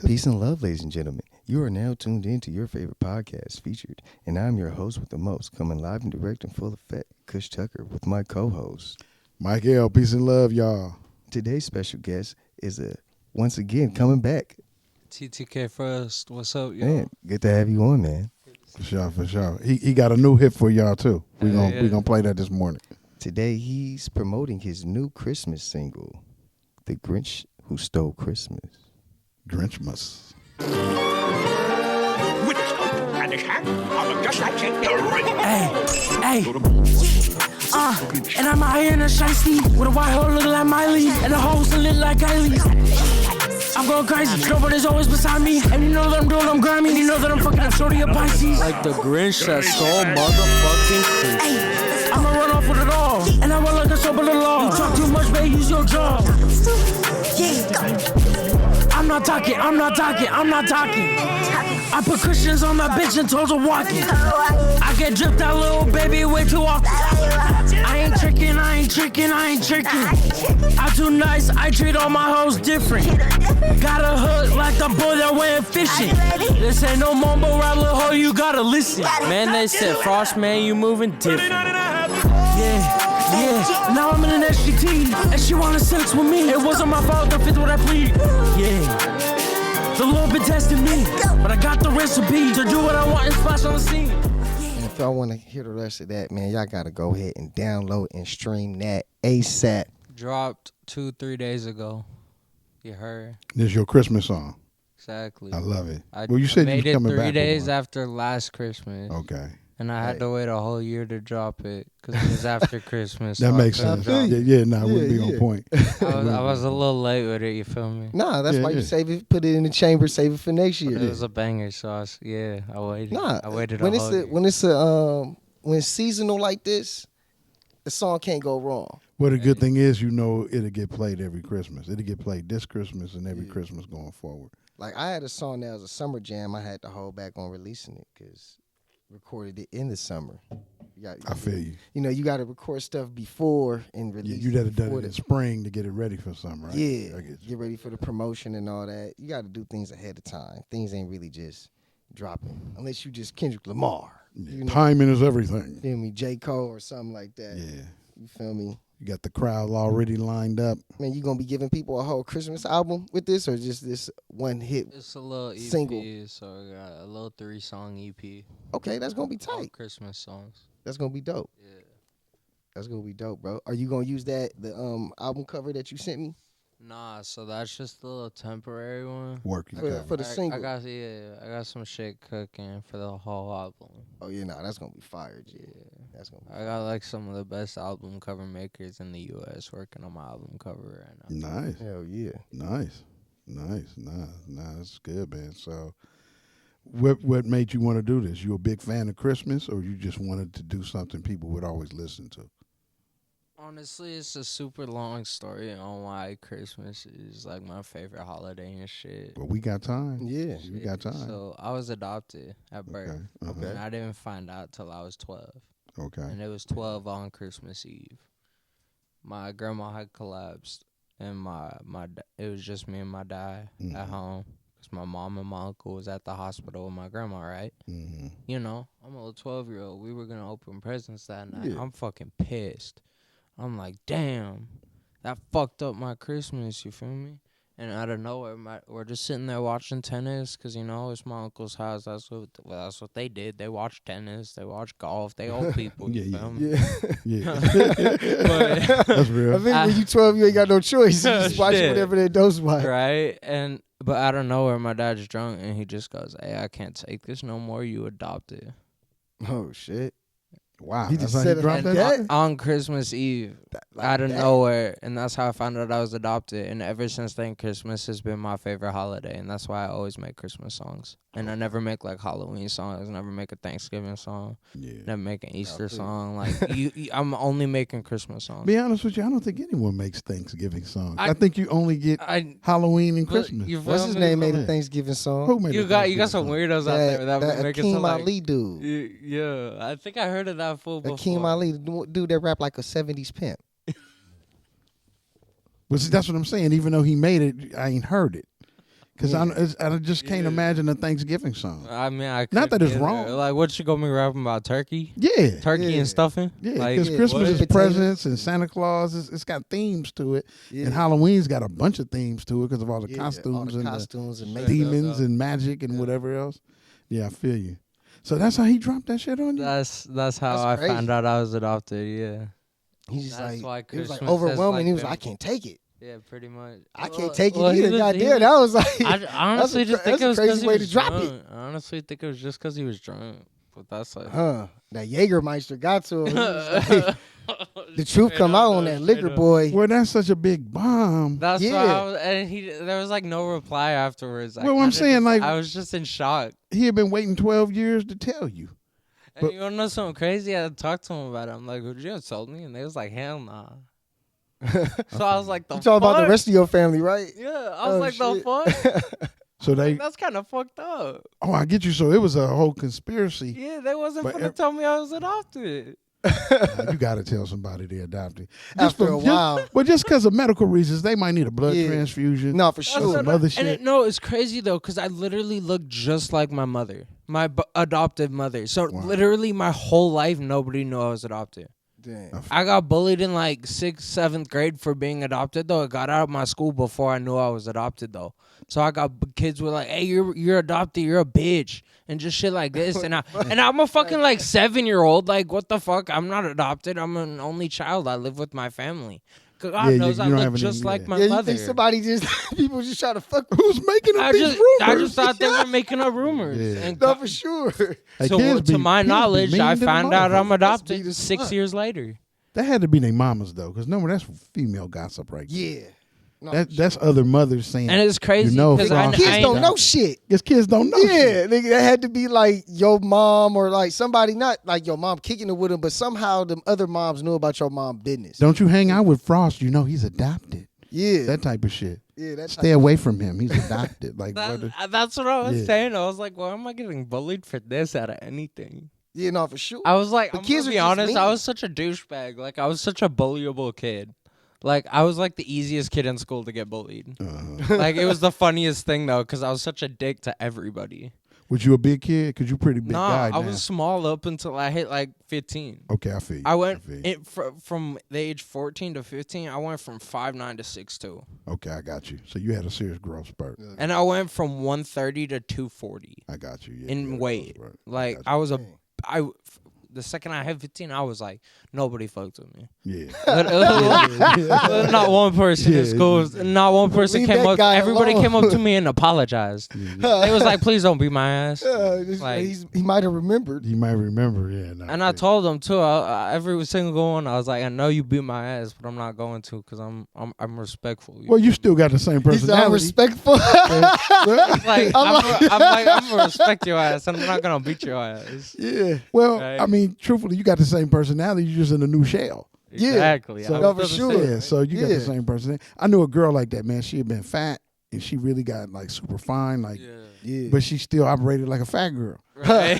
Peace and love, ladies and gentlemen. You are now tuned in to your favorite podcast featured, and I'm your host with the most, coming live and direct in full effect, Kush Tucker, with my co-host, Mike L. Peace and love, y'all. Today's special guest is once again coming back. TTK First, what's up, y'all? Man, good to have you on, man. For sure. He got a new hit for y'all too. We gonna play that this morning. Today he's promoting his new Christmas single, "The Grinch Who Stole Christmas." Grinchmas. Hey, and I'm out here in a shiesty with a white hole looking like Miley and the hoes that look like Kylie. I'm going crazy, nobody's always beside me, and you know that I'm doing them grimy, you know that I'm fucking up shorty a Pisces. Like the Grinch that stole motherfucking Christmas. I'ma run off with it all, and I run like a soap of the law. You talk too much, babe, use your jaw. I'm not talking. I put cushions on my bitch and told her walking. I get dripped out, little baby, way too often. I ain't tricking. I'm too nice, I treat all my hoes different. Got a hood like the boy that went fishing. This ain't no mumble rap, little hoe, you gotta listen. Man, they said, Frost, man, you moving different. Yeah, now I'm in an SGT, and she wanna sex with me. It wasn't my fault, the fifth what I plead. Yeah, the Lord been testing me, but I got the recipe to do what I want and splash on the scene. And if y'all want to hear the rest of that, man, y'all gotta go ahead and download and stream that ASAP. Dropped 2-3 days ago. You heard? This is your Christmas song. Exactly. I love it. Well, you said you made was coming it back 3 days with one. after last Christmas. Okay. And I had to wait a whole year to drop it because it was after Christmas. That so makes I couldn't sense. drop it. Yeah, it wouldn't be on point. I was a little late with it, you feel me? Nah, that's why you Yeah. save it, put it in the chamber, save it for next year. It was a banger, so I waited. Nah, I waited when a it's whole year. when it's seasonal like this, the song can't go wrong. Well, the good thing is, you know, it'll get played every Christmas. It'll get played this Christmas and every Christmas going forward. Like I had a song that was a summer jam. I had to hold back on releasing it because recorded it in the summer. I feel you. You know, you got to record stuff before and release. You'd have done before it in spring to get it ready for summer, right? Yeah, I get you. get ready for the promotion and all that. You got to do things ahead of time. Things ain't really just dropping unless you just Kendrick Lamar. Yeah. You know, Timing is everything. feel me, J. Cole or something like that. Yeah. You feel me? You got the crowd already lined up. Man, you gonna be giving people a whole Christmas album with this, or just this one hit? It's a little EP, single. so I got a little 3-song EP. Okay, that's gonna be All tight. Christmas songs. That's gonna be dope. Yeah. That's gonna be dope, bro. Are you gonna use the album cover that you sent me Nah, so that's just a little temporary one. Working for the single? I got some shit cooking for the whole album. Oh yeah, nah, that's gonna be fire, G. Yeah. That's gonna be I got like some of the best album cover makers in the U.S. working on my album cover right now. Nice. hell yeah. Nice. Nah, that's good, man. So what made you want to do this? You a big fan of Christmas, or you just wanted to do something people would always listen to? Honestly, it's a super long story on why Christmas is like my favorite holiday and shit. But we got time. Yeah. We got time. So I was adopted at birth. Okay. And I didn't find out till I was 12. Okay. And it was 12 on Christmas Eve. My grandma had collapsed, and it was just me and my dad at home. Because my mom and my uncle was at the hospital with my grandma, right? Mm-hmm. You know, I'm a little 12-year-old. We were going to open presents that night. Yeah. I'm fucking pissed. I'm like, damn, that fucked up my Christmas, you feel me? And out of nowhere, we're just sitting there watching tennis because, you know, it's my uncle's house. That's what they did. They watched tennis. They watched golf. They old people, you feel me? Yeah. But, That's real. I think when you 12, you ain't got no choice. You just watch Shit. whatever that does watch. right? But out of nowhere, my dad's drunk, and he just goes, hey, I can't take this no more. You adopted. Oh shit. Wow. He That's just how said it dropped like that? that? On Christmas Eve, Like out of that? nowhere, and that's how I found out I was adopted. And ever since then, Christmas has been my favorite holiday, and that's why I always make Christmas songs. And I never make like Halloween songs, never make a Thanksgiving song, Yeah. never make an Easter feel you. song. Like I'm only making Christmas songs. Be honest with you, I don't think anyone makes Thanksgiving songs. I I- think you only get Halloween and but Christmas. you What's feel his me? name made Yeah. a Thanksgiving song? Who made You a got Thanksgiving some song? weirdos out there that that make it Akeem like Ali dude. yeah. I think I heard of that fool before. Akeem Ali, the dude that rap like a 70s pimp. But see, that's what I'm saying. Even though he made it, I ain't heard it. Because Yeah. I just can't imagine a Thanksgiving song. I mean, I Not that couldn't it's either. wrong. Like, what you gonna be rapping about? Turkey, Yeah. turkey Yeah. and stuffing. Yeah, like, because Yeah, Christmas what? is Potatoes. presents and Santa Claus, it's got themes to it. Yeah. And Halloween's got a bunch of themes to it because of all the Yeah, costumes all the and costumes and Shit. makeup. demons Yeah. and magic and Yeah. whatever else. Yeah, I feel you. So that's how he dropped that shit on you? That's how That's I crazy. found out I was adopted. Yeah, He's just That's why like, it was like Christmas has, overwhelming. like, He was been- like, I can't take it. yeah, pretty much. I Well, can't take it well, he either. was- he Goddamn, that was like, I honestly just think that's it a was because crazy he way was to drop it. drunk. I honestly think it was just because he was drunk. But that's like Huh? That Jägermeister got to him. He was like, the truth come out on that liquor boy. Well, that's such a big bomb. That's why Yeah. I was, and there was like no reply afterwards. Well, I'm saying, like- I was just in shock. He had been waiting 12 years to tell you. And But- you wanna know something crazy? I talked to him about it. I'm like, would you have told me? And they was like, hell nah. So I was like, the You talking about the fuck? rest of your family, right? Yeah, I was Oh, like, shit. the fuck? So they, That's kind of fucked up. oh, I get you. So it was a whole conspiracy. Yeah, they wasn't But gonna tell me I was adopted. Nah, you got to tell somebody they adopted. After a while. Well, just because of medical reasons, they might need a blood Yeah. transfusion. No, for That's sure. some other And shit. no, it's crazy though, because I literally look just like my mother, my adoptive mother. So Wow. literally my whole life, nobody knew I was adopted. Damn. I got bullied in like 6th, 7th grade for being adopted though. I got out of my school before I knew I was adopted though. So I got kids were like, "Hey, you're adopted. You're a bitch," and just shit like this. And I'm a fucking like 7-year-old. Like, what the fuck? I'm not adopted. I'm an only child. I live with my family. 'Cause God Yeah, knows you I don't look have any- just like yeah. my Yeah, you mother. think somebody just people just try to fuck? Who's making up I these just rumors? I just thought they were making up rumors. Yeah. And No, for sure. Hey, so kids to be- my kids be knowledge, mean I to the found out I'm motherfucker. adopted beat as 6 fuck. years later. That had to be their mamas though, because remember that's female gossip right there. Yeah. No, That's other mothers saying. And it's crazy You know, because Frost kids I don't ain't- know shit. Because kids don't know. Yeah, shit. nigga, that had to be like your mom or like somebody, not like your mom kicking it with him, but somehow the other moms knew about your mom business. Don't you hang out with Frost? You know he's adopted. Yeah, That type of shit. yeah, that's Stay away from him. He's adopted. Like That- what? that's what I was Yeah. saying. I was like, why am I getting bullied for this out of anything? yeah, no, for sure. I was like, But I'm kids gonna are be just honest, I mean. was such a douchebag. Like, I was such a bullyable kid. Like, I was like the easiest kid in school to get bullied. Like, it was the funniest thing though, because I was such a dick to everybody. Was you a big kid? Because you pretty big No, guy I now. was small up until I hit like 15. Okay, I feel you. I went feel you. from the age 14 to 15. I went from 5'9" to 6'2", Okay, I got you. So you had a serious growth spurt. and I went from 130 to 240 I got you. Yeah, in you had a weight. growth spurt. Like, got I was a Dang. I. The second I hit 15, I was like, nobody fucked with me. you. Not one person in Yeah, school. Not one person Leave came that up. guy Everybody alone. came up to me and apologized. They was like, "Please don't beat my ass." Like- he might have remembered. You might remember, yeah. No, And I told them too. Every single one, I was like, "I know you beat my ass, but I'm not going to because I'm respectful." Well, you still got the same He said, I'm personality. respectful. like, I'm gonna respect your ass, and I'm not gonna beat your ass. yeah. Well, Right. I mean, truthfully, you got the same personality. You're just in a new shell. Yeah. Exactly. So- I No, was for still the sure. same. Yeah, so you got Yeah. the same personality. I knew a girl like that, man. She had been fat, and she really got like super fine, like, Yeah. but she still operated like a fat girl. Right.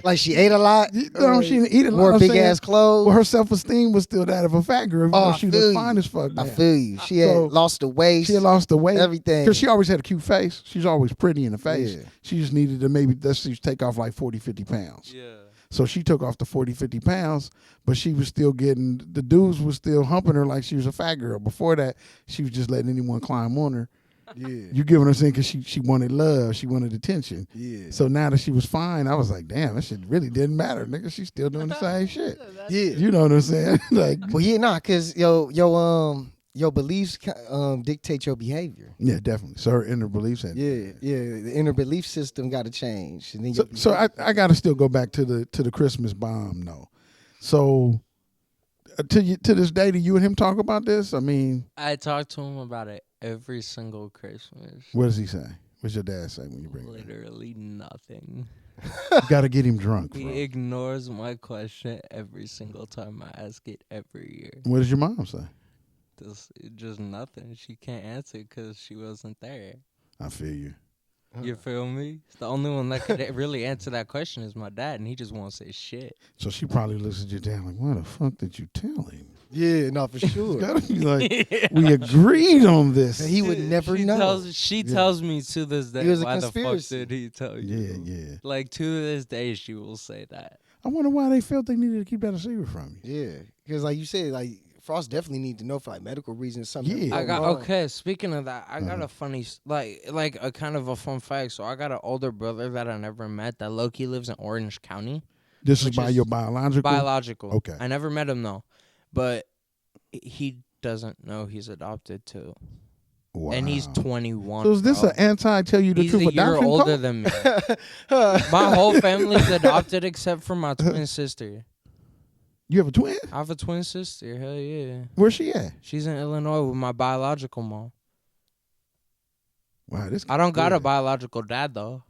Like she ate a lot. No, she didn't eat a lot. Wore I'm big saying, ass clothes. Well, her self-esteem was still that of a fat girl. even Oh, though I she feel was you. fine as fuck. I Man. feel you. She had So- lost the waist. She had lost the weight. everything. Because she always had a cute face. She's always pretty in the face. Yeah. She just needed to maybe let's just take off like 40, 50 pounds. Yeah. So she took off the 40, 50 pounds, but she was still getting, the dudes was still humping her like she was a fat girl. Before that, she was just letting anyone climb on her. Yeah. You get what I'm saying? Because she wanted love. She wanted attention. Yeah. So now that she was fine, I was like, damn, that shit really didn't matter. Nigga, she's still doing the same shit. Yeah. You know what I'm saying? Like, Well, yeah, nah, cause your beliefs dictate your behavior. yeah, definitely. So her inner beliefs had Yeah, yeah. The inner belief system got to change, and then So, your so behavior- I got to still go back to the Christmas bomb, though. So to this day, do you and him talk about this? I mean, I talk to him about it every single Christmas. what does he say? What's your dad say when you bring it up? Literally nothing. You got to get him drunk. He Bro. ignores my question every single time I ask it every year. What does your mom say? Just nothing. She can't answer because she wasn't there. I feel you. You feel me? The only one that could really answer that question is my dad, and he just won't say shit. So she probably looks at your dad like, "Why the fuck did you tell him?" Yeah, no, for It's sure. gotta be like we agreed on this. And he would never she know. She tells me to this day, It was a why the fuck conspiracy. did he tell you? Yeah, yeah. Like, to this day, she will say that. I wonder why they felt they needed to keep that a secret from you. Yeah, because like you said, like Frost definitely need to know for like medical reasons. Something. Yeah. I got wrong. okay. Speaking of that, I got a funny like a kind of a fun fact. So I got an older brother that I never met that low-key lives in Orange County. This is Which by is your biological. Biological. Okay. I never met him though, but he doesn't know he's adopted too, Wow. and he's 21. So is this bro. an anti-tell you the He's truth a year adoption older code? than me. My whole family's adopted except for my twin sister. You have a twin? I have a twin sister. Hell yeah. Where's she at? She's in Illinois with my biological mom. Wow, this. I don't got a good. biological dad though,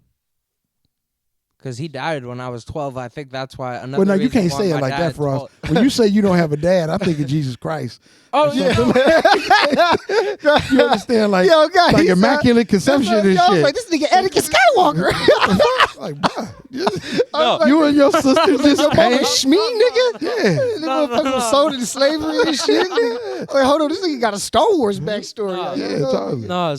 cause he died when I was 12. I think that's why. Another Well, no, you reason can't why say it my like that, dad Frost. told- When you say you don't have a dad, I think of Jesus Christ. Oh yeah. You understand, like, Yo, God, like he immaculate conception and I was shit. like, this nigga Anakin Skywalker. Like, bruh, No. you and your sister just Mama came. Shmee, nigga. Yeah. This motherfucker was sold into slavery and shit. Nigga. Wait, hold on. This nigga got a Star Wars backstory. No. Like, Yeah, you know? totally. No,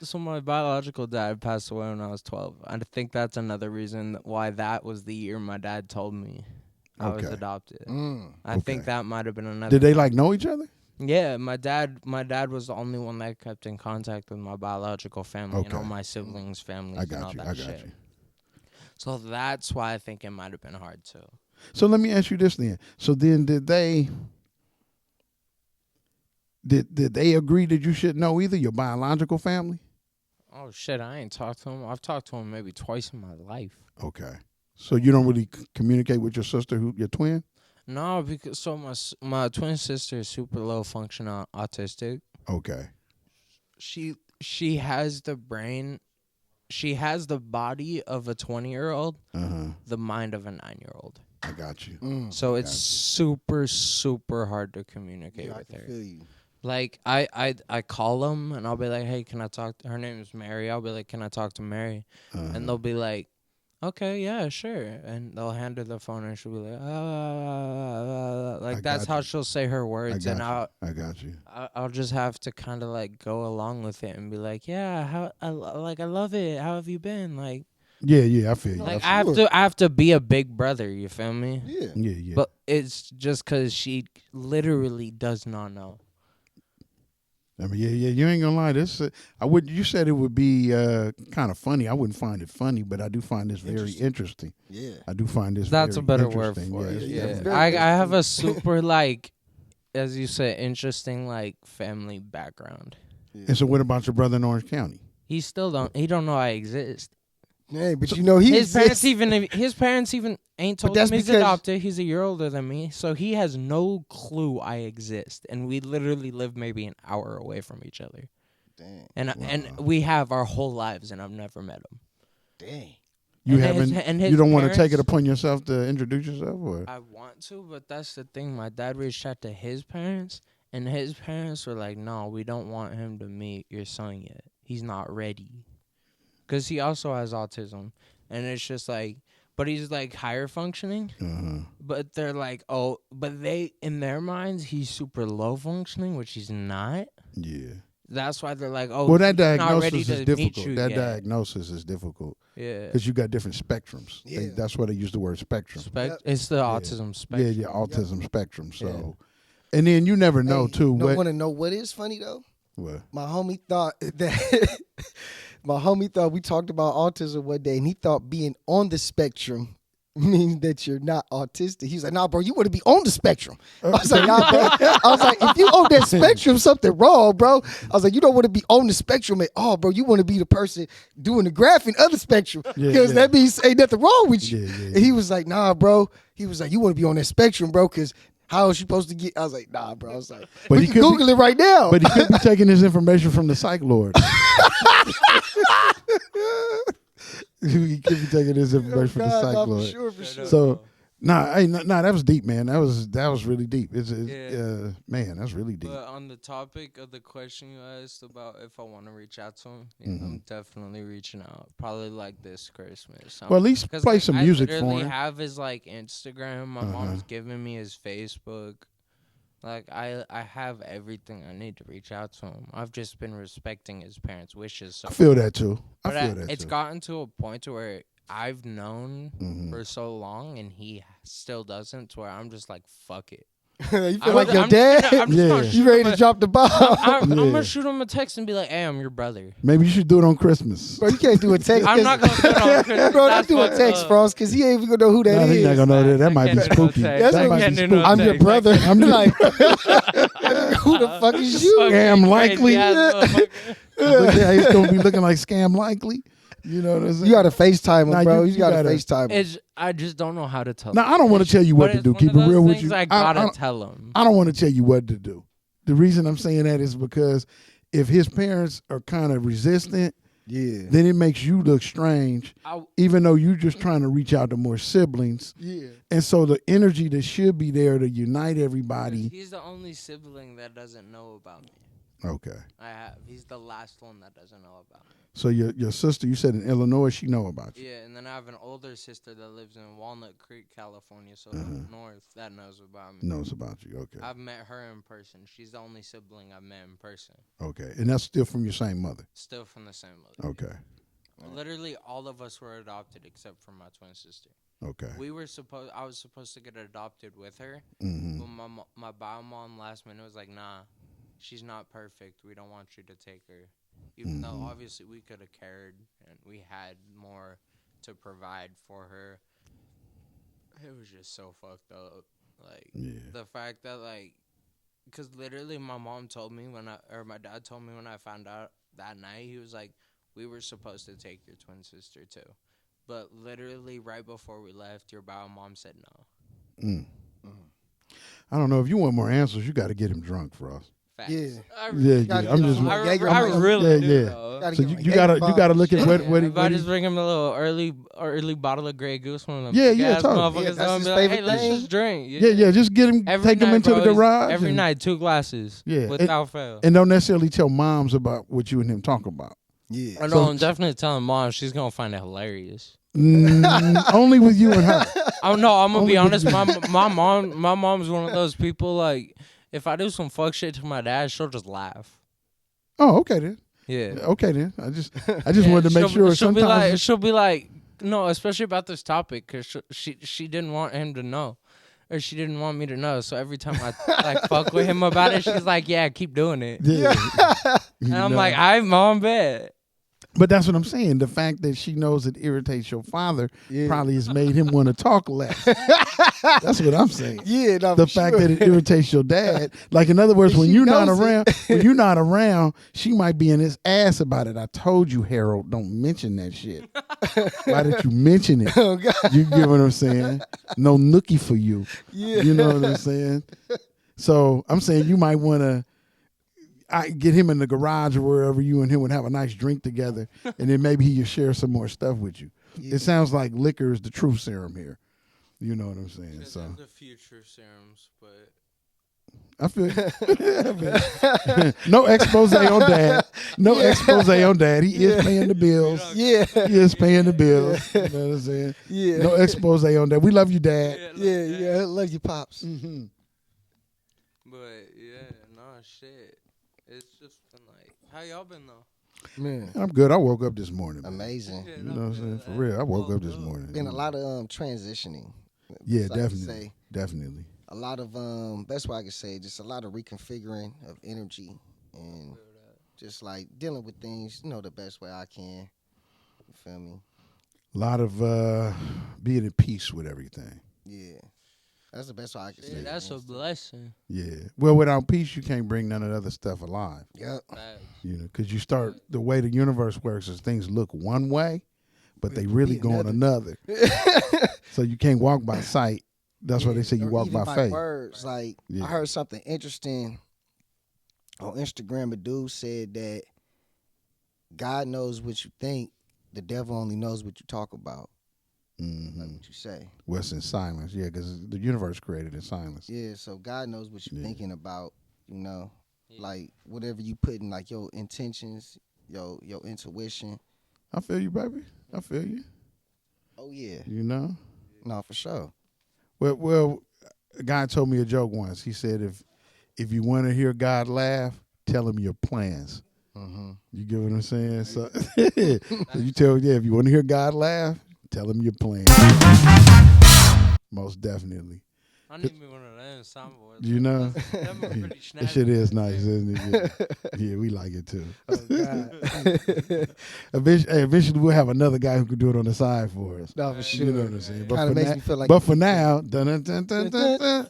so my biological dad passed away when I was 12. I think that's another reason why that was the year my dad told me I was Okay. adopted. Mm. I think Okay. that might have been another. Did they like know each other? Yeah, my dad was the only one that kept in contact with my biological family and all Okay. my siblings' families I and got all you. that I got shit. you. So that's why I think it might have been hard too. So let me ask you this then. So then did they agree that you should know either your biological family? Oh shit, I ain't talked to him. I've talked to him maybe twice in my life. Okay. So you don't really communicate with your sister, your twin? No, because so my twin sister is super low functional autistic. Okay. She has the brain, she has the body of a 20-year-old, the mind of a 9-year-old. I got you. So it's super super hard to communicate Yeah, I with can her. feel you. Like I call them and I'll be like, hey, can I talk? Her name is Mary. I'll be like, can I talk to Mary? And they'll be like, okay, yeah, sure. And they'll hand her the phone and she'll be like, like I that's got how you. she'll say her words. And I got you. I'll just have to kind of like go along with it and be like, yeah, I love it. How have you been? Like Yeah, I feel you. I I feel have to be a big brother. You feel me? Yeah. yeah. But it's just because she literally does not know. I mean, yeah. You ain't gonna lie. This, I would. You said it would be kind of funny. I wouldn't find it funny, but I do find this very interesting. Yeah. I do find this. That's a very better word interesting. for it. it's Yeah, definitely- I have a super like, as you said, interesting like family background. And so, what about your brother in Orange County? He don't know I exist. Hey, but you know he His parents exists. even ain't told that's him he's because- adopted. He's a year older than me, so he has no clue I exist, and we literally live maybe an hour away from each other. Dang. And we have our whole lives, and I've never met him. Dang. You And haven't. his You don't want to take it parents- upon yourself to introduce yourself, or I want to, but that's the thing. My dad reached out to his parents, and his parents were like, "No, we don't want him to meet your son yet. He's not ready." Because he also has autism, and it's just like, but he's like higher functioning. But they're like, oh, but they in their minds he's super low functioning, which he's not. yeah. That's why they're like, oh, Well, that he's not ready diagnosis is to meet difficult. you That yet. diagnosis is difficult Yeah, because you got different spectrums. Yeah. That's why they use the word spectrum. It's the autism spectrum. Yeah, autism spectrum. So, and then you never know Hey, too. Want What? to know what is funny though? What? My homie thought that we talked about autism one day, and he thought being on the spectrum means that you're not autistic. He was like, "Nah, bro, you want to be on the spectrum." I was like, "Nah, bro." I was like, "If you on that spectrum, something wrong, bro." I was like, "You don't want to be on the spectrum at all, bro. You want to be the person doing the graphing of the spectrum because that means ain't nothing wrong with you." And he was like, "Nah, bro." He was like, "You want to be on that spectrum, bro, because." How is you supposed to get? I was like, nah, bro. I was like, But we he can could Google it right now. But he could be taking this information from the psych lord. He could be taking this information from the God, psych nah, lord. for sure. So, that was deep, man. That was really deep. Yeah. Man, that's really deep. But on the topic of the question you asked about if I want to reach out to him, I'm definitely reaching out. Probably like this Christmas. Well, at least 'Cause, play like, some I music for literally him. have his like Instagram. My mom's giving me his Facebook. Like I have everything I need to reach out to him. I've just been respecting his parents' wishes. So I feel that too. but It's it's gotten to a point to where I've known Mhm. for so long, and he still doesn't. To where I'm just like, fuck it. You feel like your dad? I'm just gonna Yeah. shoot You ready him to drop the bomb? I'm Yeah. gonna shoot him a text and be like, "Hey, I'm your brother." Maybe you should do it on Christmas. Bro, you can't do a text. I'm not gonna do it on Christmas. Bro, don't That's do a fucked text, up. Frost, because he ain't even gonna know who that Nah, is. he's not gonna know that. That I might be can't do no spooky. text. That's That what might can't be do no spooky. I'm your text. brother. I I'm can't- like, who the fuck is you? Fucking Scam likely. crazy ass motherfucker. Yeah, he's gonna be looking like scam likely. You know what I'm saying? You gotta FaceTime him, Nah, bro. you You gotta gotta- FaceTime him. I just don't know how to tell. Now, him. I don't want to tell you what But to it's do. one Keep of it those real with things you. I gotta tell him. I don't want to tell you what to do. The reason I'm saying that is because if his parents are kind of resistant, Yeah. then it makes you look strange, even though you're just trying to reach out to more siblings. Yeah. And so the energy that should be there to unite everybody. He's the only sibling that doesn't know about me. Okay. He's the last one that doesn't know about me. So your sister, you said in Illinois, she know about you. Yeah, and then I have an older sister that lives in Walnut Creek, California, so Uh-huh. north, that knows about me. Knows about you. Okay. I've met her in person. She's the only sibling I've met in person. Okay. And that's still from your same mother. Still from the same mother. Okay. Literally, all of us were adopted except for my twin sister. Okay. I was supposed to get adopted with her, Mm-hmm. but my bio mom last minute was like, "Nah, she's not perfect. We don't want you to take her." Even though obviously we could have cared and we had more to provide for her. It was just so fucked up. Like the fact that because literally my mom told me my dad told me when I found out that night, he was like, "We were supposed to take your twin sister too." But literally right before we left, your bio mom said no. Mm. I don't know. If you want more answers, you got to get him drunk, Frost. Facts. Yeah. Yeah. I'm just. I really do. Yeah. Though. So you gotta look at what If I he. just bring him a little early bottle of Grey Goose, one of them Yeah, big ass totally. motherfuckers, Yeah, that's and his be like, favorite "Hey, let's thing. just drink." Yeah. Just get him, take him into the garage. Every and, night, 2 glasses. Yeah, without fail. and don't necessarily tell moms about what you and him talk about. Yeah. I know. I'm definitely telling mom she's gonna find it hilarious. Only with you and her. Oh no, I'm gonna Only be with honest. you. My mom's one of those people. Like, if I do some fuck shit to my dad, she'll just laugh. Oh, okay then. Yeah. Okay then. I just wanted to make sure. She'll be like, no, especially about this topic, because she didn't want him to know, or she didn't want me to know. So every time I fuck with him about it, she's like, yeah, keep doing it. Yeah. And I'm like, all right, mom, bet. But that's what I'm saying. The fact that she knows it irritates your father probably has made him want to talk less. That's what I'm saying. Yeah, no, The for fact sure. that it irritates your dad. Like, in other words, when She you're not knows it. around, she might be in his ass about it. I told you, Harold, don't mention that shit. Why did you mention it? Oh, God. You get what I'm saying? No nookie for you. Yeah. You know what I'm saying? So I'm saying you might want to get him in the garage or wherever you and him would have a nice drink together, and then maybe he'll share some more stuff with you. Yeah. It sounds like liquor is the truth serum here. You know what I'm saying? So the future serums, but I feel no expose on dad. No expose on dad. He is paying the bills. Yeah. He is paying the bills. You know what I'm saying? Yeah. No expose on that. We love you, Dad. Yeah. Love you, pops. Mm-hmm. But yeah, no shit. It's just been like, how y'all been though? Man, I'm good. I woke up this morning. man. amazing. You know what I'm saying? For real. I woke up this morning. Been a lot of transitioning. Yeah, Like you definitely. say. Definitely. A lot of best way I could say, just a lot of reconfiguring of energy and just like dealing with things, the best way I can. You feel me? A lot of being at peace with everything. Yeah. That's the best way I could say. Yeah, that's a blessing. Yeah. Well, without peace, you can't bring none of the other stuff alive. Yep. Facts. You know, because you start the way the universe works is things look one way, but they really be going another. So you can't walk by sight. That's why they say you Or walk even by faith. words. Like Yeah. I heard something interesting on Instagram. A dude said that God knows what you think. The devil only knows what you talk about. Mm-hmm. Like what you say. What's in silence? Yeah, because the universe created in silence. Yeah. So God knows what you're Yeah. thinking about. Yeah. Like whatever you put in, like your intentions, your intuition. I feel you, baby. I feel you. Oh yeah. You know. No, for sure. Well, a guy told me a joke once. He said if you want to hear God laugh, tell him your plans. Mm-hmm. You get what I'm saying? So, so you tell, if you want to hear God laugh, tell him your plans. Most definitely. I need me one of them soundboards. You know? Them are pretty That shit snazzy. is nice, isn't it? Yeah, we like it too. Oh God. Eventually, we'll have another guy who can do it on the side for us. No, for sure. You know what I'm saying? Kind of makes me feel like. But for now, dun, dun, dun, dun, dun,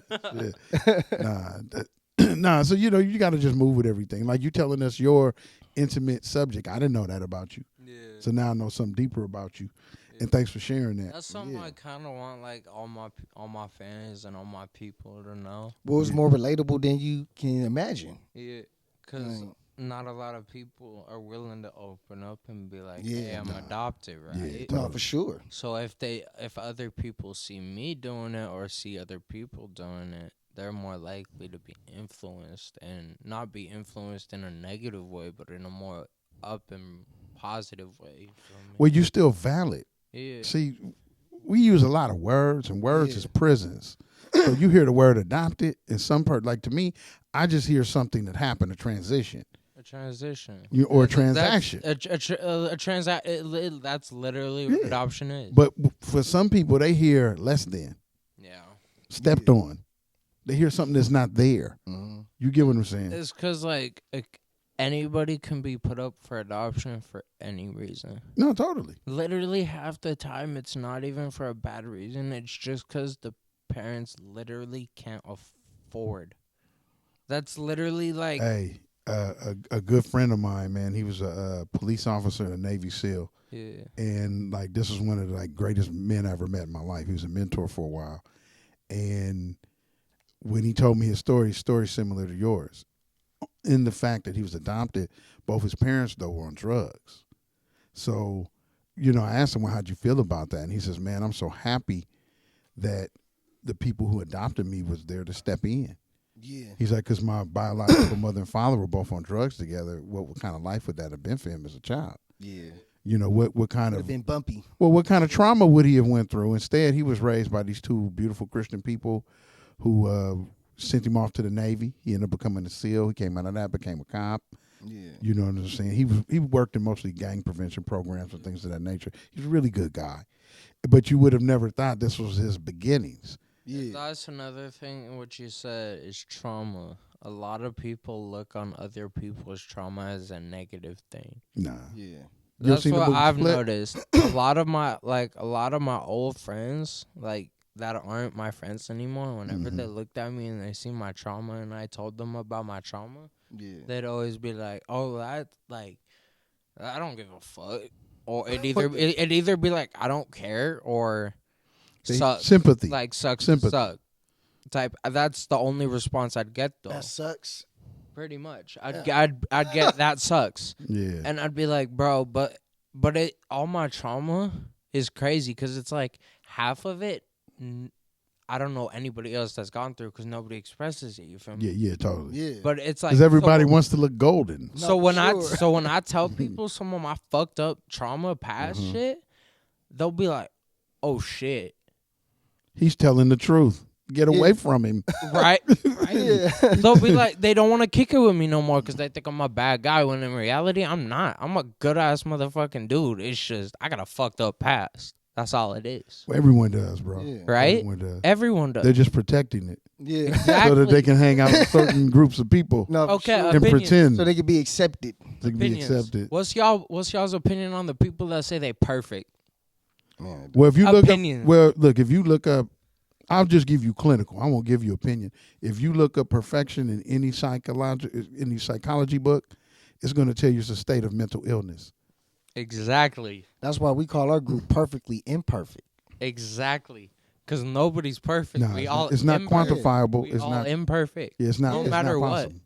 dun. Nah, so you got to just move with everything. Like you telling us your intimate subject. I didn't know that about you. Yeah. So now I know something deeper about you. And thanks for sharing that. That's something I kind of want, like all my fans and all my people to know. What was more relatable than you can imagine? Yeah, because not a lot of people are willing to open up and be like, Yeah, "Hey, I'm adopted," right? Yeah, No, for sure. So if other people see me doing it or see other people doing it, they're more likely to be influenced and not be influenced in a negative way, but in a more up and positive way. You feel me? Well, you're still valid. Yeah. See, we use a lot of words, and words is prisons. So you hear the word adopted, and some part, like to me, I just hear something that happened, a transition. A transition. Or a transaction. That's literally what adoption is. But for some people, they hear less than, Yeah. stepped on. They hear something that's not there. Mm-hmm. You get what I'm saying? It's because, like, anybody can be put up for adoption for any reason. No, totally. Literally half the time, it's not even for a bad reason. It's just because the parents literally can't afford. That's literally like... Hey, a good friend of mine, man, he was a police officer in a Navy SEAL. Yeah. And, like, this was one of the, like, greatest men I ever met in my life. He was a mentor for a while. And when he told me his story similar to yours. In the fact that he was adopted, both his parents, though, were on drugs. So, I asked him, well, how'd you feel about that? And he says, man, I'm so happy that the people who adopted me was there to step in. Yeah. He's like, because my biological mother and father were both on drugs together. What kind of life would that have been for him as a child? Yeah. What kind Would of have been bumpy. Well, what kind of trauma would he have went through? Instead, he was raised by these two beautiful Christian people who sent him off to the Navy. He ended up becoming a SEAL. He came out of that, became a cop. Yeah. You know what I'm saying? He worked in mostly gang prevention programs and things of that nature. He's a really good guy. But you would have never thought this was his beginnings. Yeah. That's another thing in what you said is trauma. A lot of people look on other people's trauma as a negative thing. Nah. Yeah. That's what I've Split? noticed. A lot of my old friends, like, that aren't my friends anymore, whenever they looked at me and they see my trauma and I told them about my trauma, they'd always be like, oh, that, like, I don't give a fuck. Or it'd either be like, I don't care, or sympathy. Like, sucks Sympathy. to suck. Type. That's the only response I'd get, though. That sucks. Pretty much. I'd get that sucks. Yeah. And I'd be like, bro, but all my trauma is crazy because it's like half of it, I don't know anybody else that's gone through because nobody expresses it. You feel me? Yeah, totally. Yeah. But it's like Because everybody wants to look golden. So when I tell people some of my fucked up trauma past shit, they'll be like, "Oh shit." He's telling the truth. Get away from him. Right? Yeah. They'll be like, they don't want to kick it with me no more because they think I'm a bad guy, when in reality, I'm not. I'm a good-ass motherfucking dude. It's just, I got a fucked up past. That's all it is. Well, everyone does, bro. Yeah. Right? Everyone does. Everyone does. They're just protecting it Yeah. Exactly. so that they can hang out with certain groups of people No, for Okay, sure. and opinions. pretend So they can be accepted. to be Opinions. accepted. What's y'all's opinion on the people that say they perfect? Man, Well, if you Opinions. if you look up, I'll just give you clinical. I won't give you opinion. If you look up perfection in any psychology book, it's going to tell you it's a state of mental illness. Exactly. that's why we call our group perfectly imperfect. Exactly. Because nobody's perfect. No, we it's all not, it's not imperfect. quantifiable. We It's all not. imperfect. It's not. no it's matter not what. possible.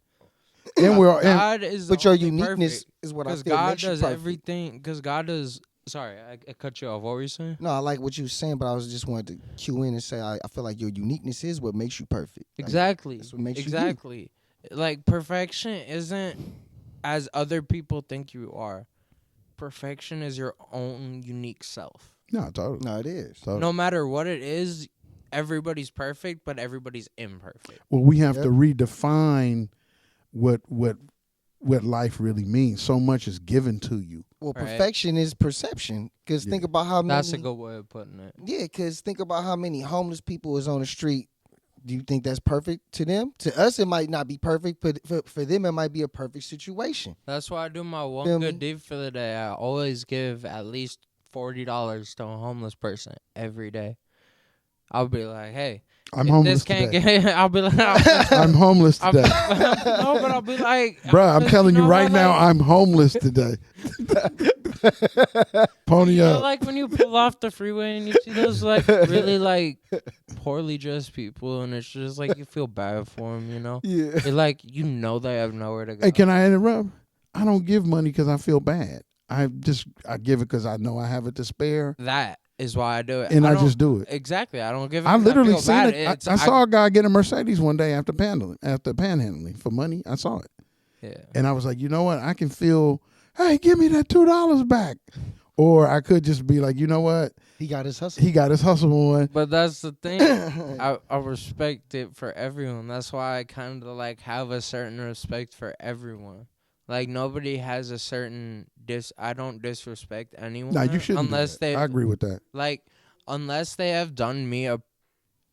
And we're and, God is But your only uniqueness perfect. is what I Because feel God makes you does perfect. everything. Because God does. Sorry, I cut you off. What were you saying? No, I like what you were saying, but I was just wanted to cue in and say I feel like your uniqueness is what makes you perfect. Like, Exactly. that's what makes you you. exactly. Like, perfection isn't as other people think you are. Perfection is your own unique self. no, totally. No, it is. Totally. No matter what it is, everybody's perfect, but everybody's imperfect. Well, we have to redefine what life really means. So much is given to you. Well, Right. perfection is perception. Because think about how many. That's a good way of putting it. Yeah, because think about how many homeless people is on the street. Do you think that's perfect to them? To us, it might not be perfect, but for them, it might be a perfect situation. That's why I do my one Feel good me? deed for the day. I always give at least $40 to a homeless person every day. I'll be like, hey, I'm if homeless this can't today. get. I'll be like, I'm homeless no, today. but I'll be like, Bruh, I'm because telling you know right how, now, like, I'm homeless today. Pony you know, up. like when you pull off the freeway and you see those like really like poorly dressed people, and it's just like you feel bad for them, you know? Yeah. You're like, you know, they have nowhere to go. Hey, can I interrupt? I don't give money because I feel bad. I give it because I know I have it to spare, That is why I do it, and I don't- just do it. Exactly, I don't give. It I 'cause literally feel seen bad. it. I saw a guy get a Mercedes one day after panhandling for money. I saw it, Yeah. and I was like, you know what? I can feel. Hey, give me that $2 back, or I could just be like, you know what? He got his hustle. He got his hustle on. But that's the thing. I respect it for everyone. That's why I kind of like have a certain respect for everyone. Like nobody has a certain I don't disrespect anyone. No, you shouldn't. Unless do that. they I agree with that. like unless they have done me a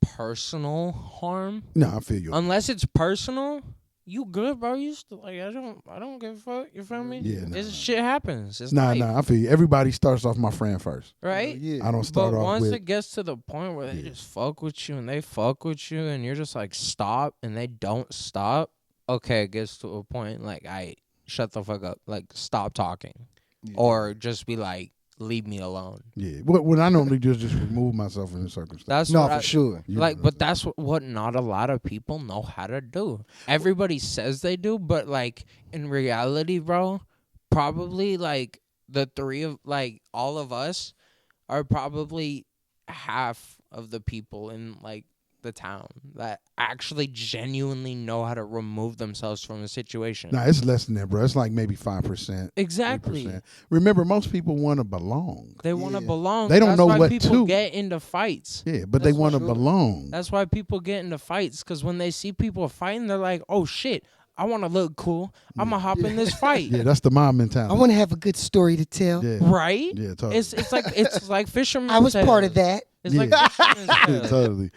personal harm. No, I feel you. Unless it's personal, you good, bro. You still like I don't give a fuck. You feel me? Yeah, This shit happens. It's Nah, life, I feel you. Everybody starts off my friend first. right? Yeah. I don't start But off once with. it gets to the point where they Yeah. just fuck with you and they fuck with you and you're just like stop and they don't stop, okay, it gets to a point like I shut the fuck up, like stop talking, or just be like leave me alone. Yeah. What I normally do is just remove myself from the circumstance. That's No, what for I, sure. You like, know but that's what not a lot of people know how to do. Everybody says they do, but like in reality, bro, probably like the three of like all of us are probably half of the people in like the town that actually genuinely know how to remove themselves from a situation. Nah, it's less than that, bro. It's like maybe 5%. Exactly. 8%. Remember, most people want to belong. They want to Yeah. belong. They don't That's know why what people to. get into fights. Yeah, but they That's want to for sure. belong. That's why people get into fights, because when they see people fighting, they're like, oh shit, I want to look cool. I'm going to hop in this fight. Yeah, that's the mob I mentality. want to have a good story to tell. Yeah, Right? yeah, totally. It's like fisherman's I was tales. part of that. It's Yeah. like fisherman's yeah, tales. totally.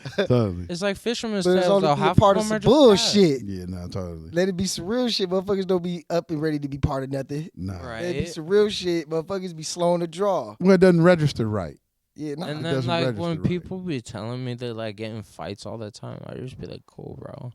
It's like fisherman's But it's tales. only Though. be a Half part of of them some are just bad. bullshit. Yeah, no, totally. Let it be some real shit. Motherfuckers don't be up and ready to be part of nothing. Nah. Right. Let it be some real shit. Motherfuckers be slowing the draw. Well, it doesn't register right. Yeah, nah. And It then doesn't like register when right. people be telling me they like get in fights all the time, I just be like, cool, bro.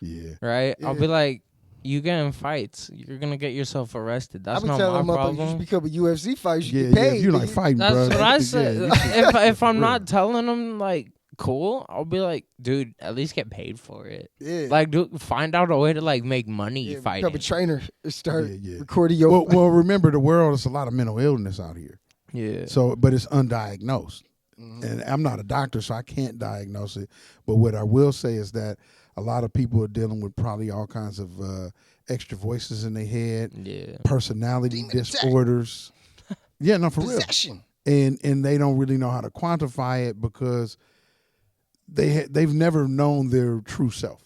Yeah. Right? I'll Yeah. be like, you get in fights, you're gonna get yourself arrested. I That's be not telling my motherfuckers, you problem. should become a UFC fighter. You Yeah, get yeah. paid. If you like nigga. fighting, That's bro. what I yeah, said. you should- if I'm real. not telling them like cool, I'll be like, dude, at least get paid for it. Yeah. Like, find out a way to like make money yeah, fighting. become a trainer and start Yeah. recording your Well, remember the world is a lot of mental illness out here. Yeah. So, but it's undiagnosed. Mhm. And I'm not a doctor, so I can't diagnose it. But what I will say is that a lot of people are dealing with probably all kinds of extra voices in their head, Yeah. personality Demon attack. disorders. Yeah, no, for real. possession. And they don't really know how to quantify it because they've never known their true self.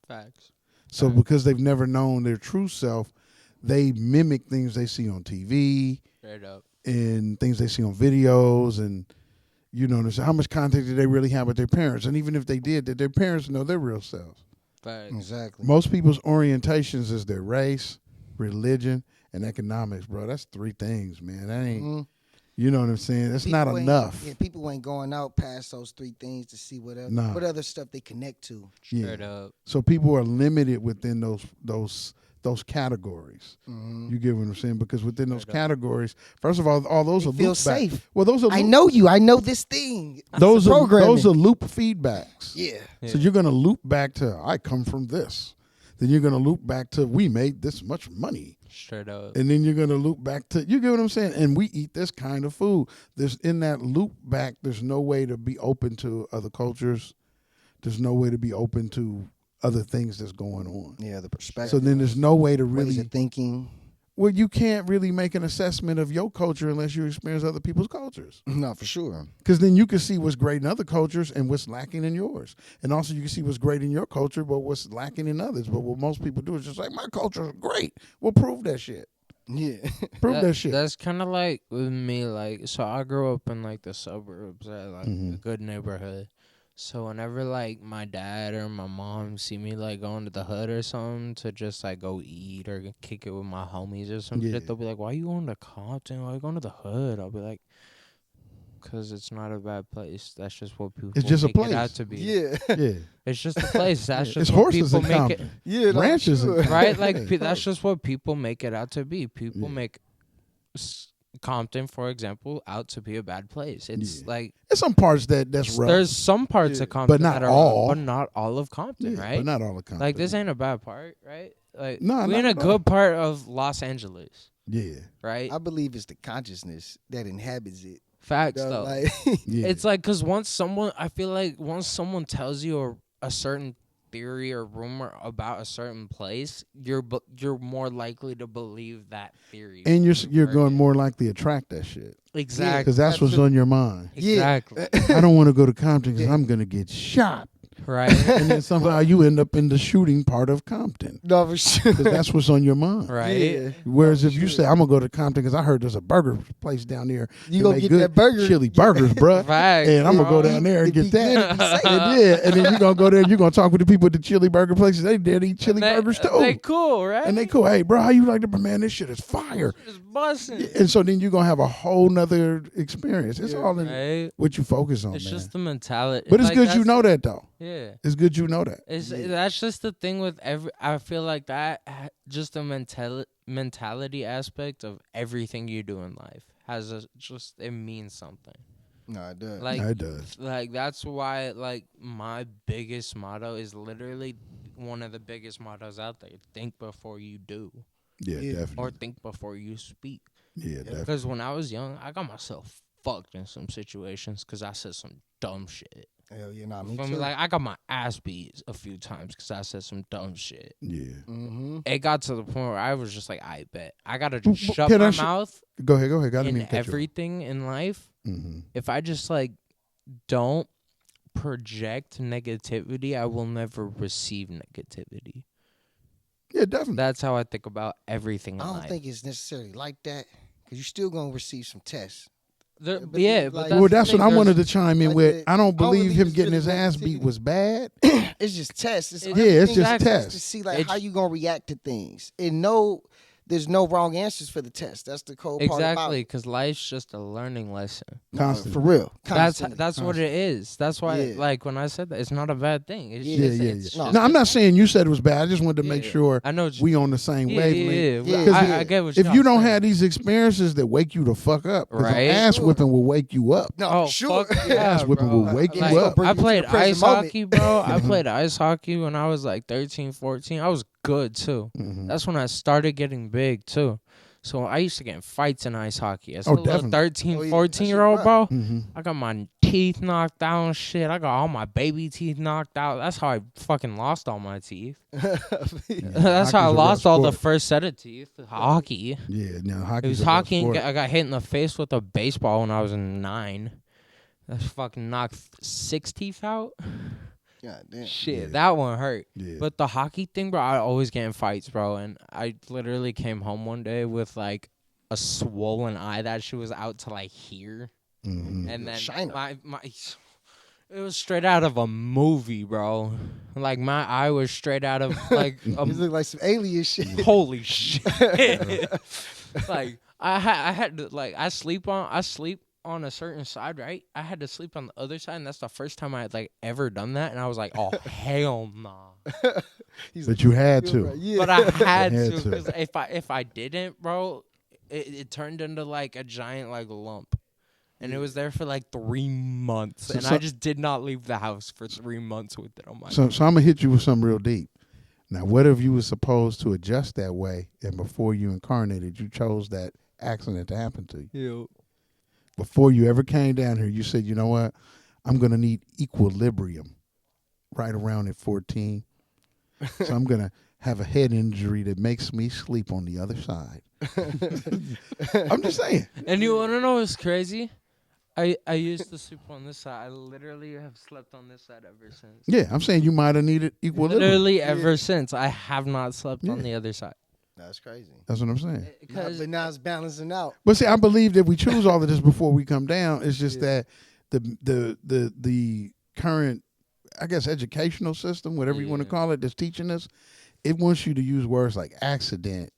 Facts. So Right. because they've never known their true self, they mimic things they see on TV Straight up. and things they see on videos, and you know what I'm saying? How much contact did they really have with their parents? And even if they did their parents know their real selves? Facts. Exactly. Most people's orientations is their race, religion, and economics, bro. That's 3 things, man. That ain't, Mhm. you know what I'm saying? That's not People ain't- enough. Yeah, people ain't going out past those 3 things to see what Nah. what other stuff they connect to. Straight up. So people are limited within those categories. Mhm. You get what I'm saying? Because within those Straight up. categories, first of all those They are feel loop back. safe. Well, those are I loop- know you. I know this thing. those the are programming. those are loop feedbacks. Yeah. So you're gonna loop back to I come from this. Then you're gonna loop back to we made this much money. Straight up. And then you're gonna loop back to you get what I'm saying? And we eat this kind of food. There's in that loop back, there's no way to be open to other cultures. There's no way to be open to other things that's going on. Yeah, the perspective. So then there's no way to ways really of thinking. Well, you can't really make an assessment of your culture unless you experience other people's cultures. No, for sure. Because then you can see what's great in other cultures and what's lacking in yours. And also you can see what's great in your culture but what's lacking in others. But what most people do is just like, my culture is great. Well, prove that shit. Yeah. Prove that shit. That's kind of like with me. Like, so I grew up in like the suburbs at like a good neighborhood. So whenever like my dad or my mom see me like going to the hood or something to just like go eat or kick it with my homies or some shit, they'll be like, "Why you going to Compton? Why you going to the hood?" I'll be like, "Cause it's not a bad place. That's just what people It's just a make it out place. to be. Yeah. Yeah. It's just a place. That's It's just what horses people in make it." Compton. Yeah. No, Ranches for and sure. Right? Like, Yeah. that's just what people make it out to be. People Yeah. make Compton, for example, out to be a bad place. It's like There's some parts that's rough. there's some parts Yeah. of Compton But not that are all. rough, but not all of Compton, Yeah, right? but not all of Compton. Like, this ain't a bad part, right? Like, No, we're not in a at all. good part of Los Angeles, Yeah. right? I believe it's the consciousness that inhabits it. Facts, Though, though. like, Yeah. It's like, because I feel like once someone tells you a certain theory or rumor about a certain place, you're more likely to believe that theory. and you're Right. going more likely to attract that shit. Exactly. Because that's what's on your mind. Exactly. I don't want to go to Compton because I'm going to get shot. Right. And then somehow you end up in the shooting part of Compton. no, for sure. Because that's what's on your mind. Right. Yeah. Whereas if you say, I'm going to go to Compton because I heard there's a burger place down there. You that gonna make get good that burger. chili Yeah. burgers, bruh. Facts, And I'm going to bro. go down there and It'd get be good that. if you say And then you're going to go there and you're going to talk with the people at the chili burger places. They did eat chili burgers too. They cool, right? And they cool. Hey, bro, how you like that? Man, this shit is fire. Just busting. And so then you're going to have a whole nother experience. It's all in Right. what you focus on, It's man. just the mentality. But it's Like, good you that's- know that, though. Yeah. It's good you know that. That's just the thing with I feel like that just the mentality aspect of everything you do in life it means something. No, it does. Like, Yeah, it does. Like, that's why, like, my biggest motto is literally one of the biggest mottos out there. Think before you do. Yeah, definitely. Or think before you speak. Yeah, definitely. Because when I was young, I got myself fucked in some situations because I said some dumb shit. Hell yeah, nah, me Feel too. me? Like, I got my ass beat a few times because I said some dumb shit. Yeah. Mm-hmm. It got to the point where I was just like, I bet. I got to just Well, shut can I my sh- mouth Go ahead. Got to in mean to cut you off. everything in life. Mm-hmm. If I just, like, don't project negativity, I will never receive negativity. Yeah, definitely. That's how I think about everything in I don't life. think it's necessarily like that because you're still gonna receive some tests. There- but yeah, it's but like- that's Well, the that's thing, what I there's- wanted to chime in like with. the- I don't believe believe him it's getting really his ass negativity. beat was bad. It's just tests. It's Yeah, it's just exactly. tests. to see like It's- how you gonna react to things. And there's no wrong answers for the test. That's the cool part about Exactly, it. because life's just a learning lesson. Constantly. For real. That's Constantly. what it is. That's why, Yeah. like, when I said that, it's not a bad thing. It's Yeah, just, Yeah. it's No. just No, I'm not saying you said it was bad. I just wanted to make Yeah. sure I know what you- we on the same wavelength. Yeah. Yeah. I get what If y'all you don't saying. have these experiences that wake you the fuck up, 'cause an Right. ass whipping will wake you up. No, Oh, for sure. fuck yeah, Ass whipping bro. will wake you Like, up. Bring I you to played the present ice moment. hockey, bro. I played ice hockey when I was like 13, 14. I was good, too. Mhm. That's when I started getting big, too. So I used to get in fights in ice hockey. As a little definitely. 13, Oh, yeah. 14-year-old, That bro. Mhm. I got my teeth knocked out and shit. I got all my baby teeth knocked out. That's how I fucking lost all my teeth. That's how I Hockey's a lost rough all the sport. first set of teeth. Hockey. Yeah, now It hockey. was hockey and I got hit in the face with a baseball when I was 9. That fucking knocked 6 teeth out. God damn. Shit, Yeah. that one hurt. Yeah. But the hockey thing, bro, I always get in fights, bro. And I literally came home one day with like a swollen eye. That shit was out to like here. Mhm. And then China. my it was straight out of a movie, bro. Like, my eye was straight out of like You look like some alien shit. holy shit. Like, I had to, like, I sleep on a certain side, right? I had to sleep on the other side, and that's the first time I had like ever done that, and I was like, oh hell nah. But you had You're to. right, yeah. But I had You had to, to. because if I didn't, bro, it turned into like a giant like lump. And it was there for like 3 months, So- and so- I just did not leave the house for 3 months with it on my. So I'm gonna hit you with something real deep. Now, what if you were supposed to adjust that way, and before you incarnated, you chose that accident to happen to you? Before you ever came down here, you said, you know what? I'm gonna need equilibrium right around at 14. So I'm gonna have a head injury that makes me sleep on the other side. I'm just saying. And you want to know what's crazy? I used to sleep on this side. I literally have slept on this side ever since. Yeah, I'm saying you might have needed equilibrium. Literally ever since. I have not slept on the other side. That's crazy. That's what I'm saying. But now it's balancing out. But see, I believe that we choose all of this before we come down. It's just that the current, I guess, educational system, whatever you want to call it, that's teaching us, it wants you to use words like accident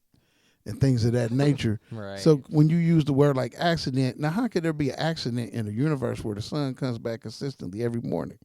and things of that nature. Right. So when you use the word like accident, now how could there be an accident in a universe where the sun comes back consistently every morning?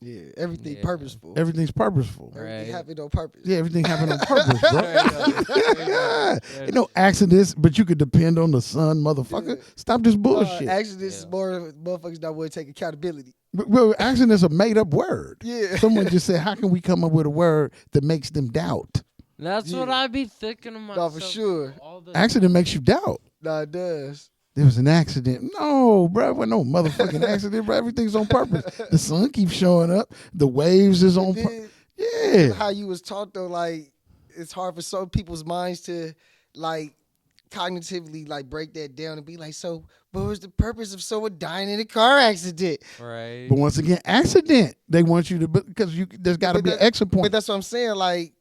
Yeah, everything purposeful. Everything's purposeful. Everything happened on purpose. Yeah, everything happened on purpose, bro. Ain't no accidents, but you could depend on the sun, motherfucker. Yeah. Stop this bullshit. Accidents is more motherfuckers not want to take accountability. Well, accidents a made up word. Yeah. Someone just said, how can we come up with a word that makes them doubt? That's what I be thinking of myself. No, for sure. Accident makes you doubt. Nah, it does. There was an accident. No, bro. There wasn't no motherfucking accident, bro. Everything's on purpose. The sun keeps showing up. The waves is on purpose. Yeah. How you was taught, though, like, it's hard for some people's minds to, like, cognitively, like, break that down and be like, so what was the purpose of someone dying in a car accident? Right. But once again, accident. They want you to, because there's got to be an exit point. But that's what I'm saying, like,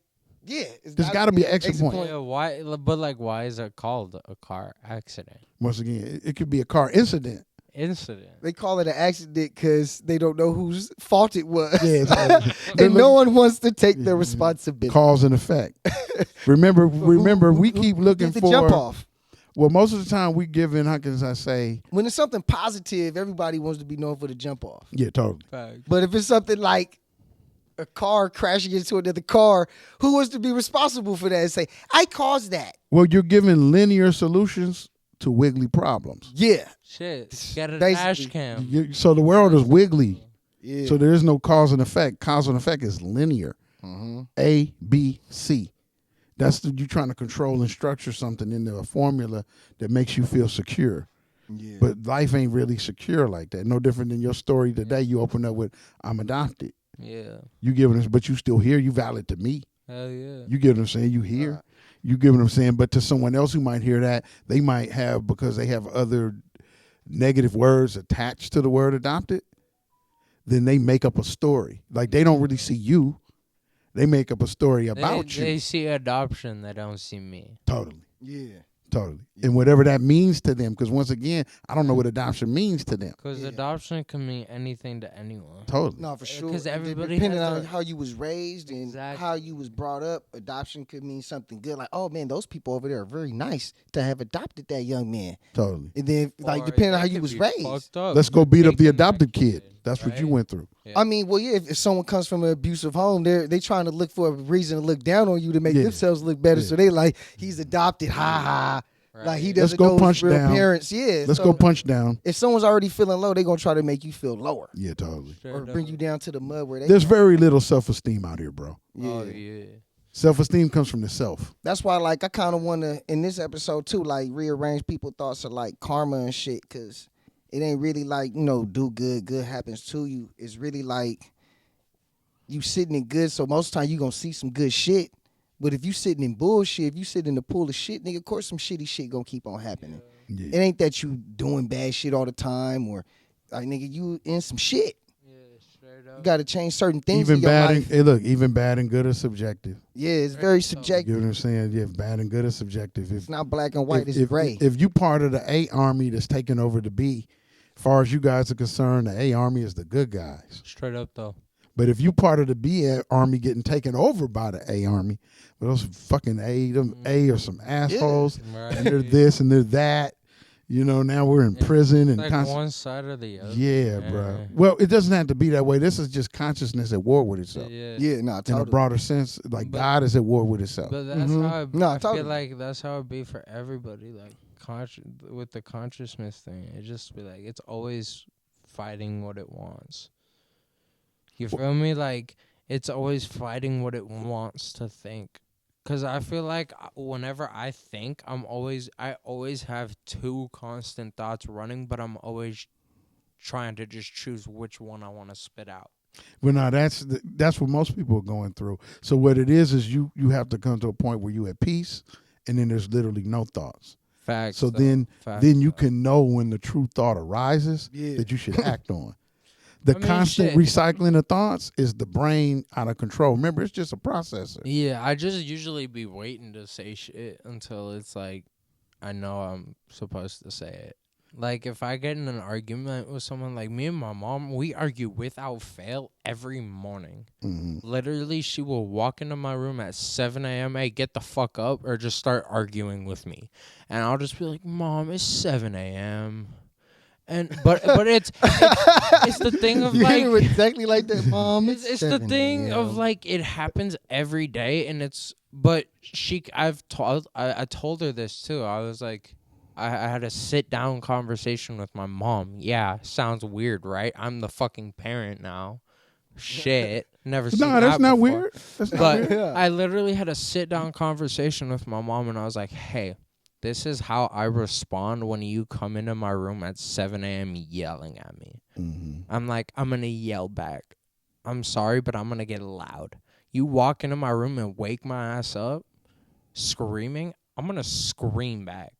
yeah. There's got to be an exit point. Yeah, why? But like, why is it called a car accident? Once again, it could be a car incident. Incident. They call it an accident because they don't know whose fault it was. Yeah, and no one wants to take the responsibility. Cause and effect. Remember, we keep looking Get the for jump off. Well, most of the time we give in, how can I say? When it's something positive, everybody wants to be known for the jump off. Yeah, totally. But if it's something like a car crashing into another car, who wants to be responsible for that and say, I caused that? Well, you're giving linear solutions to wiggly problems. Yeah. Shit. Get a Basically. dash cam. So the world is wiggly. Yeah. So there is no cause and effect. Cause and effect is linear. Mm-hmm. A, B, C. That's you trying to control and structure something into a formula that makes you feel secure. Yeah. But life ain't really secure like that. No different than your story today. You open up with, I'm adopted. Yeah. You giving us, but you still here. You valid to me. Hell yeah. You get what I'm saying? You hear. Right. You get what I'm saying? But to someone else who might hear that, they might have, because they have other negative words attached to the word adopted, then they make up a story. Like they don't really see you. They make up a story about you. They see adoption. They don't see me. Totally. Yeah. Totally. And whatever that means to them, because once again, I don't know what adoption means to them. Because adoption can mean anything to anyone. Totally. No, for sure. 'Cause everybody depending has on how you was raised and Exactly. how you was brought up, adoption could mean something good. Like, oh man, those people over there are very nice to have adopted that young man. Totally. And then, like, Or depending on they how you could was be raised. fucked up. Let's go You're beat up the taking that adopted kid. That's what you right? went through. Yeah. I mean, well, yeah, if someone comes from an abusive home, they trying to look for a reason to look down on you to make Yeah. themselves look better. Yeah. So they like, he's adopted, ha ha. Right. Like, he Let's doesn't go know his punch real down. parents. Yeah. Let's so go punch down. If someone's already feeling low, they're going to try to make you feel lower. Yeah, totally. Straight Or up. bring you down to the mud where they There's very little self-esteem out here, bro. Oh, yeah. Self-esteem comes from the self. That's why, like, I kind of want to, in this episode, too, like, rearrange people's thoughts of, like, karma and shit, because it ain't really, like, you know, do good, good happens to you. It's really, like, you sitting in good, so most of the time you going to see some good shit. But if you sitting in bullshit, if you sit in the pool of shit, nigga, of course some shitty shit going to keep on happening. Yeah. It ain't that you doing bad shit all the time or, like, nigga, you in some shit. Yeah, straight up. You got to change certain things Even in your bad and, life. hey, look, even bad and good are subjective. Yeah, it's very You subjective. know what I'm saying? Yeah, bad and good are subjective. If, It's not black and white, it's if, gray. If you part of the A army that's taking over the B, as far as you guys are concerned, the A army is the good guys. Straight up, though. But if you part of the B army getting taken over by the A army, well, those fucking them A are some assholes, Right. and they're this and they're that. You know, now we're in prison and Like one side or the other. yeah, bro. Well, it doesn't have to be that way. This is just consciousness at war with itself. Yeah. Yeah, no, In a totally. broader sense, like But- God is at war with itself. But that's how it, No, I totally. feel like that's how it be for everybody. Like with the consciousness thing, it just be like it's always fighting what it wants. You feel me? Like it's always fighting what it wants to think. Cause I feel like whenever I think, I always have two constant thoughts running, but I'm always trying to just choose which one I want to spit out. Well, no, that's what most people are going through. So what it is you have to come to a point where you at peace, and then there's literally no thoughts. Facts. So though. then you can know when the true thought arises that you should act on. The constant recycling of thoughts is the brain out of control. Remember, it's just a processor. Yeah, I just usually be waiting to say shit until it's like I know I'm supposed to say it. Like, if I get in an argument with someone, like me and my mom, we argue without fail every morning. Mm-hmm. Literally, she will walk into my room at 7 a.m., hey, get the fuck up, or just start arguing with me. And I'll just be like, Mom, it's 7 a.m., but it's the thing of like exactly like that, Mom. It's the thing of like it happens every day, and I told her this too. I was like, I had a sit down conversation with my mom. Yeah, sounds weird, right? I'm the fucking parent now. Shit, never seen that No, that's not before. weird. That's not But weird. I literally had a sit down conversation with my mom, and I was like, hey. This is how I respond when you come into my room at 7 a.m. yelling at me. Mm-hmm. I'm like, I'm going to yell back. I'm sorry, but I'm going to get loud. You walk into my room and wake my ass up screaming, I'm going to scream back.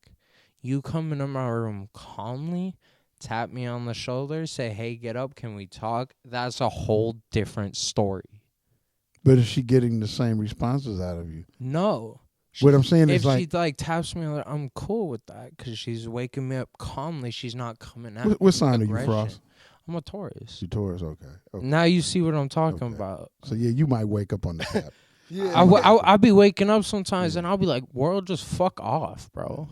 You come into my room calmly, tap me on the shoulder, say, hey, get up, can we talk? That's a whole different story. But is she getting the same responses out of you? No. What I'm saying is if she like taps me, I'm cool with that because she's waking me up calmly. She's not coming out. What sign are you, Frost? I'm a Taurus. You Taurus, okay. Now you see what I'm talking about. So yeah, you might wake up on the tap. Yeah, I'll be waking up sometimes and I'll be like, world, just fuck off, bro.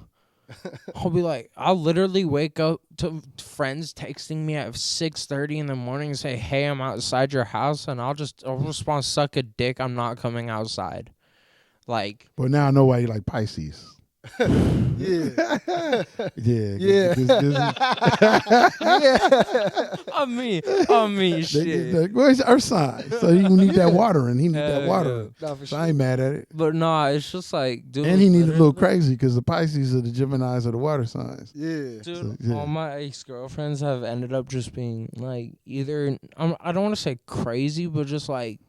I'll be like, I'll literally wake up to friends texting me at 6:30 in the morning and say, hey, I'm outside your house, and I'll respond, suck a dick, I'm not coming outside. Like, well, now I know why you like Pisces. yeah. Yeah. I mean, shit. Well, it's Earth sign, so you need that water, and he need that water. Nah, for So sure. I ain't mad at it. But nah, it's just like, dude. And he need a little crazy because the Pisces are the Geminis of the water signs. Yeah. Dude, So, yeah. all my ex-girlfriends have ended up just being like either I don't want to say crazy, but just like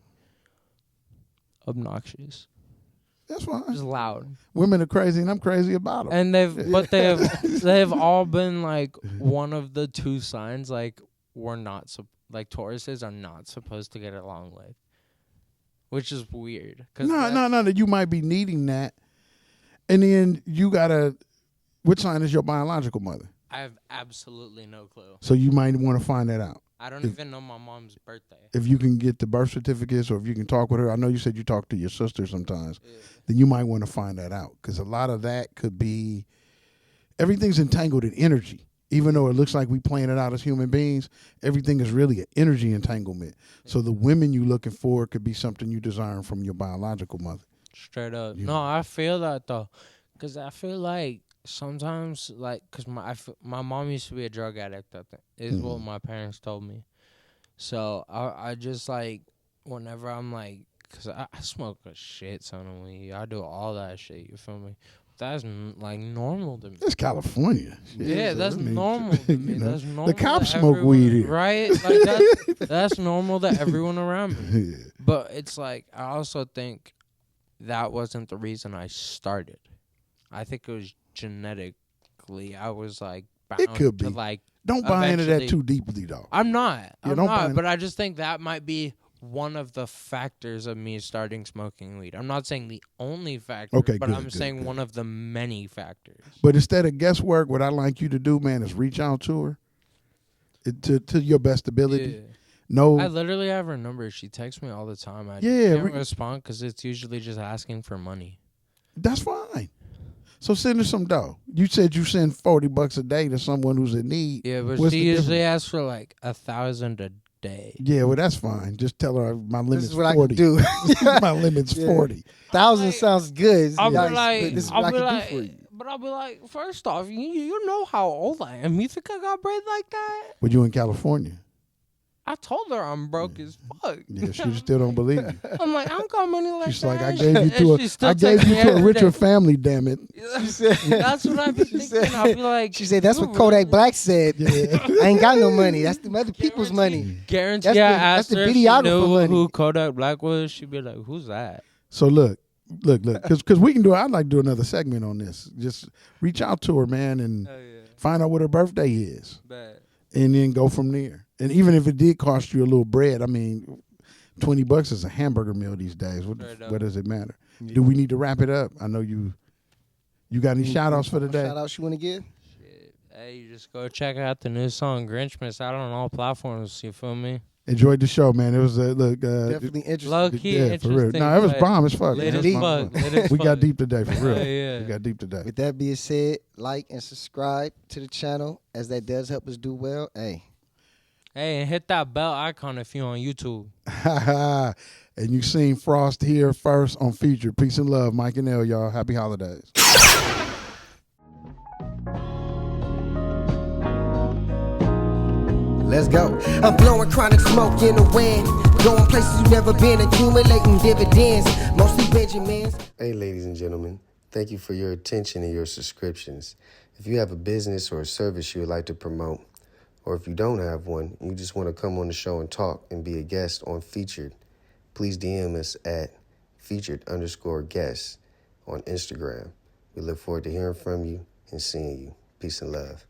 obnoxious, That's fine. just loud. Women are crazy, and I'm crazy about them. And they've all been like one of the two signs like we're not like Tauruses are not supposed to get along with, which is weird. No, that you might be needing that, and then you gotta. Which sign is your biological mother? I have absolutely no clue. So you might want to find that out. I don't even know my mom's birthday. If you can get the birth certificates, or if you can talk with her. I know you said you talk to your sister sometimes. Yeah. Then you might want to find that out, because a lot of that could be everything's entangled in energy. Even though it looks like we playing it out as human beings, everything is really an energy entanglement. Yeah. So the women you looking for could be something you desire from your biological mother. Straight up. Yeah. No, I feel that though, because I feel like sometimes, like, because my mom used to be a drug addict, I think, is what my parents told me. So I just, like, whenever I'm, like, because I smoke a shit ton of weed. I do all that shit, you feel me? That's, like, normal to me. It's California. Yeah, that's normal to me. You know, That's normal. the cops smoke weed here. Right? Like, that's normal to everyone around me. Yeah. But it's, like, I also think that wasn't the reason I started. I think it was genetically. I was like bound it could be. to like. Don't buy into that too deeply, though. I'm not. I'm don't not. But I just think that might be one of the factors of me starting smoking weed. I'm not saying the only factor. Okay, but good, I'm good, saying good. one of the many factors. But instead of guesswork, what I like you to do, man, is reach out to her to your best ability. Yeah. No, I literally have her number. She texts me all the time. I Yeah, can't respond because it's usually just asking for money. that's fine. So send her some dough. You said you send $40 a day to someone who's in need. Yeah, but What's she the usually asks for like 1,000 a day. Yeah, well, that's fine. Just tell her my limit's This is what 40. I can do. My limit's 40. 1,000 Like, sounds good. I'll be Nice, like, but this is what I can do for you. but I'll be like, first off, you know how old I am. You think I got bread like that? But you in California. I told her I'm broke as fuck. Yeah, she still don't believe you. I'm like, I don't got money like She's that. like, I gave you to a every richer day. family, damn it. She said, That's what I be she thinking. said- I'll be like, She said, that's "You what Kodak really- Black said. I ain't got no money. That's the other people's money. Guarantee That's I the- asked that's the her if she videographer knew money. who Kodak Black was. She'd be like, who's that? So look, because we can do. I'd like to do another segment on this. Just reach out to her, man, and Oh, yeah. find out what her birthday is, Bad. and then go from there. And even if it did cost you a little bread, I mean, $20 is a hamburger meal these days. What does it matter? Yeah. Do we need to wrap it up? I know you got any shout outs for the day? Shout outs you want to give? Shit. Hey, you just go check out the new song Grinchmas out on all platforms. You feel me? Enjoyed the show, man. It was Definitely interesting. Low key yeah, interesting. for real. No, it was but bomb as fuck. lit man. as It was bomb. fuck. Lit as We got fuck. deep today, for real. Oh, yeah. We got deep today. With that being said, like and subscribe to the channel, as that does help us do well. Hey, Hey, and hit that bell icon if you're on YouTube. And you seen Frost here first on Featured. Peace and love, Mike and L, y'all. Happy holidays. let's go. I'm blowing chronic smoke in the wind. Going places you never been, accumulating dividends. Mostly Benjamins. Hey, ladies and gentlemen, thank you for your attention and your subscriptions. If you have a business or a service you would like to promote, or if you don't have one and you just want to come on the show and talk and be a guest on Featured, please DM us at featured_guest on Instagram. We look forward to hearing from you and seeing you. Peace and love.